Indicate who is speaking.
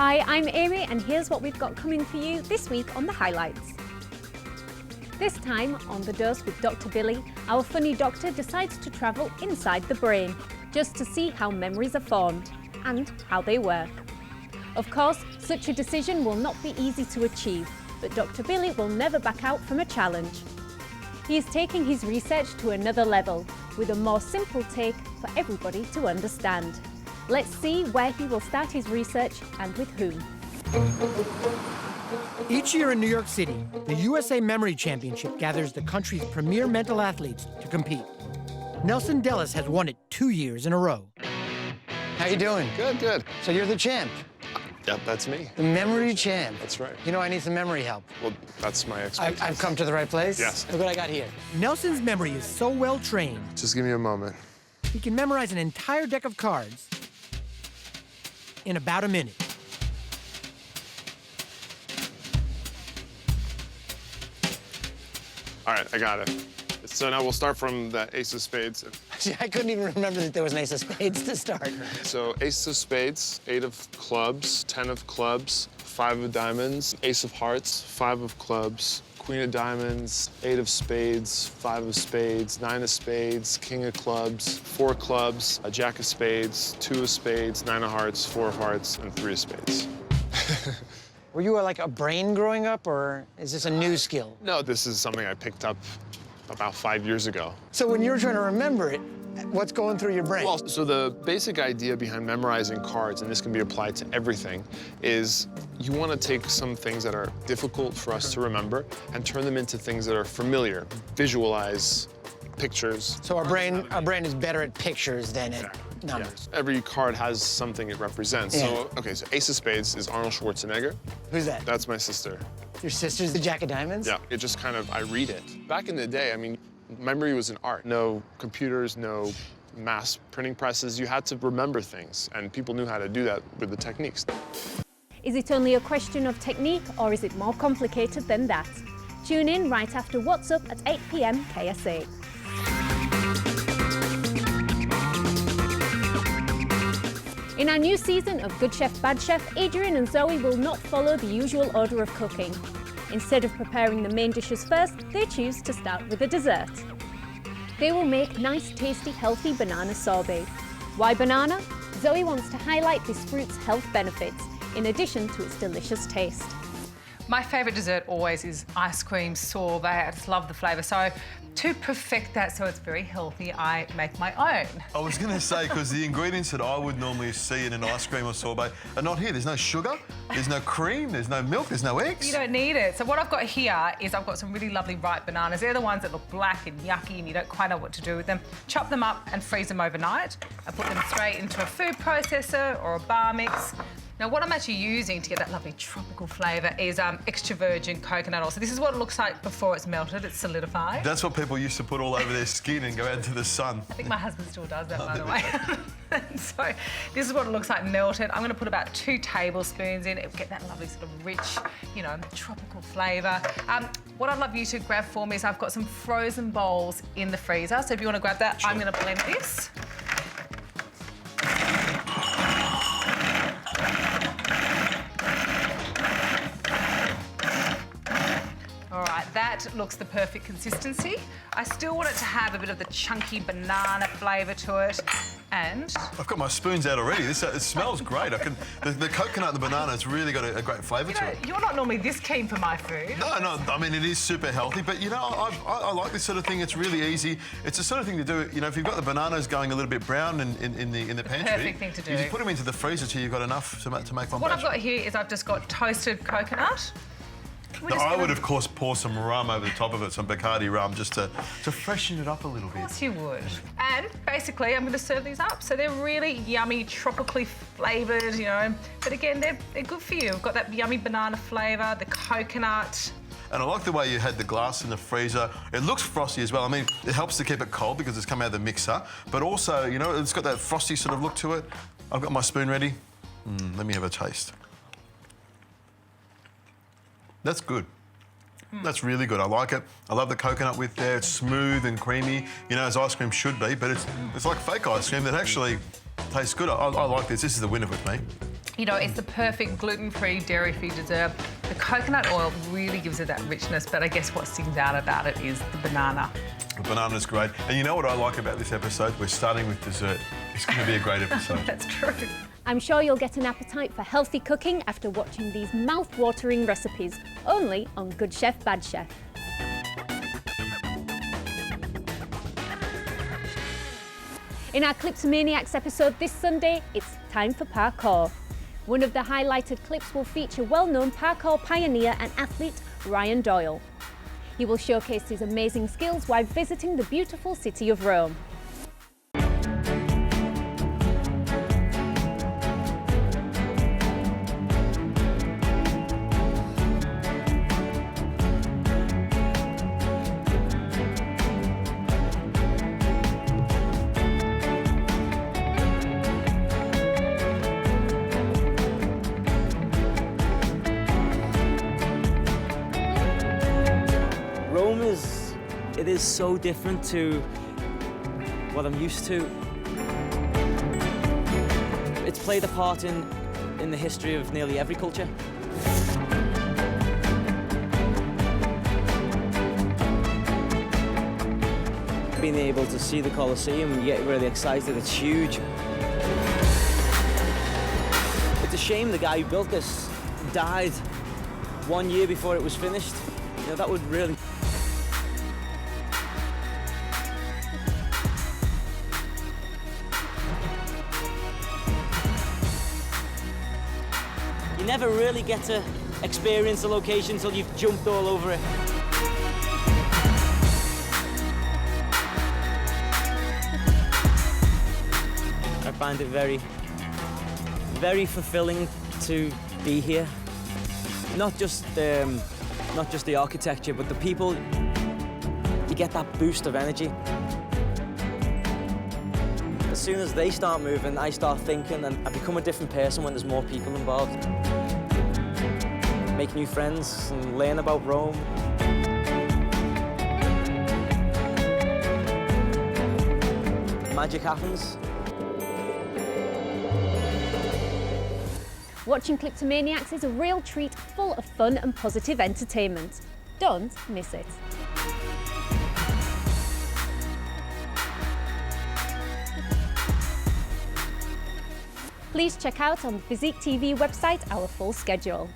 Speaker 1: Hi, I'm Amy and here's what we've got coming for you this week on The Highlights. This time on The Dose with Dr. Billy, our funny doctor decides to travel inside the brain just to see how memories are formed and how they work. Of course, such a decision will not be easy to achieve, but Dr. Billy will never back out from a challenge. He is taking his research to another level with a more simple take for everybody to understand. Let's see where he will start his research and with whom.
Speaker 2: Each year in New York City, the USA Memory Championship gathers the country's premier mental athletes to compete. Nelson Dellis has won it 2 years in a row.
Speaker 3: How you doing?
Speaker 4: Good, good.
Speaker 3: So you're the champ.
Speaker 4: Yep, that's me.
Speaker 3: The memory champ.
Speaker 4: That's right.
Speaker 3: You know, I need some memory help.
Speaker 4: Well, that's my expertise.
Speaker 3: I've come to the right place?
Speaker 4: Yes.
Speaker 3: Look what I got here.
Speaker 2: Nelson's memory is so well trained,
Speaker 4: Just give me a moment.
Speaker 2: he can memorize an entire deck of cards in about a minute.
Speaker 4: All right, I got it. So now we'll start from the ace of spades.
Speaker 3: See, I couldn't even remember that there was an ace of spades to start.
Speaker 4: So ace of spades, 8 of clubs, 10 of clubs, 5 of diamonds, ace of hearts, 5 of clubs, queen of diamonds, 8 of spades, 5 of spades, 9 of spades, king of clubs, 4 clubs, a jack of spades, 2 of spades, 9 of hearts, 4 of hearts, and 3 of spades.
Speaker 3: Were you like a brain growing up, or is this a new skill?
Speaker 4: No, this is something I picked up about 5 years ago.
Speaker 3: So when you're trying to remember it, what's going through your brain?
Speaker 4: Well, so the basic idea behind memorizing cards, and this can be applied to everything, is you want to take some things that are difficult for us to remember and turn them into things that are familiar. Visualize pictures.
Speaker 3: So our brain is better at pictures than at numbers.
Speaker 4: Yes. Every card has something it represents.
Speaker 3: Yeah.
Speaker 4: So, okay, so ace of spades is Arnold Schwarzenegger.
Speaker 3: Who's that?
Speaker 4: That's my sister.
Speaker 3: Your sister's the jack of diamonds?
Speaker 4: Yeah, it just kind of, I read it. Back in the day, I mean, memory was an art. No computers, no mass printing presses. You had to remember things, and people knew how to do that with the techniques.
Speaker 1: Is it only a question of technique or is it more complicated than that? Tune in right after What's Up at 8 p.m. KSA. In our new season of Good Chef, Bad Chef, Adrian and Zoe will not follow the usual order of cooking. Instead of preparing the main dishes first, they choose to start with a dessert. They will make nice, tasty, healthy banana sorbet. Why banana? Zoe wants to highlight this fruit's health benefits, in addition to its delicious taste.
Speaker 5: My favourite dessert always is ice cream sorbet. I just love the flavour. So to perfect that so it's very healthy, I make my own.
Speaker 6: I was going to say, because the ingredients that I would normally see in an ice cream or sorbet are not here. There's no sugar, there's no cream, there's no milk, there's no eggs.
Speaker 5: You don't need it. So what I've got here is I've got some really lovely ripe bananas. They're the ones that look black and yucky and you don't quite know what to do with them. Chop them up and freeze them overnight. I put them straight into a food processor or a bar mix. Now, what I'm actually using to get that lovely tropical flavour is extra virgin coconut oil. So this is what it looks like before it's melted, it's solidified.
Speaker 6: That's what people used to put all over their skin and go out into the sun.
Speaker 5: I think my husband still does that, by the way. So this is what it looks like melted. I'm going to put about 2 tablespoons in. It'll get that lovely sort of rich, you know, tropical flavour. What I'd love you to grab for me is I've got some frozen bowls in the freezer. So if you want to grab that, sure. I'm going to blend this. That looks the perfect consistency. I still want it to have a bit of the chunky banana flavour to it, and...
Speaker 6: I've got my spoons out already. It smells great. The coconut and the banana has really got a great flavour to it.
Speaker 5: You're not normally this keen for my food.
Speaker 6: No, I mean, it is super healthy, but, you know, I like this sort of thing. It's really easy. It's the sort of thing to do, you know, if you've got the bananas going a little bit brown in the pantry...
Speaker 5: Perfect thing to do.
Speaker 6: You just put them into the freezer till you've got enough to make one
Speaker 5: What
Speaker 6: batch.
Speaker 5: I've got here is I've just got toasted coconut.
Speaker 6: I would, of course, pour some rum over the top of it, some Bacardi rum, just to freshen it up a little bit.
Speaker 5: Of course you would. And basically, I'm going to serve these up. So they're really yummy, tropically flavoured, you know. But again, they're good for you. We've got that yummy banana flavour, the coconut.
Speaker 6: And I like the way you had the glass in the freezer. It looks frosty as well. I mean, it helps to keep it cold because it's come out of the mixer. But also, you know, it's got that frosty sort of look to it. I've got my spoon ready. Let me have a taste. That's good. That's really good. I like it. I love the coconut with there. It's smooth and creamy, you know, as ice cream should be, but it's like fake ice cream that actually tastes good. I like this. This is the winner with me.
Speaker 5: You know, it's the perfect gluten-free, dairy-free dessert. The coconut oil really gives it that richness, but I guess what sings out about it is the banana.
Speaker 6: The banana's great. And you know what I like about this episode? We're starting with dessert. It's going to be a great episode.
Speaker 5: That's true.
Speaker 1: I'm sure you'll get an appetite for healthy cooking after watching these mouth-watering recipes, only on Good Chef, Bad Chef. In our Clipsomaniacs episode this Sunday, it's time for parkour. One of the highlighted clips will feature well-known parkour pioneer and athlete Ryan Doyle. He will showcase his amazing skills while visiting the beautiful city of Rome.
Speaker 7: Rome is so different to what I'm used to. It's played a part in the history of nearly every culture. Being able to see the Colosseum, you get really excited, it's huge. It's a shame the guy who built this died 1 year before it was finished. You know, that would really... You never really get to experience the location until you've jumped all over it. I find it very, very fulfilling to be here. Not just the architecture, but the people. You get that boost of energy. As soon as they start moving, I start thinking, and I become a different person when there's more people involved. Make new friends and learn about Rome. Magic happens.
Speaker 1: Watching Clipsomaniacs is a real treat, full of fun and positive entertainment. Don't miss it. Please check out on the Physique TV website our full schedule.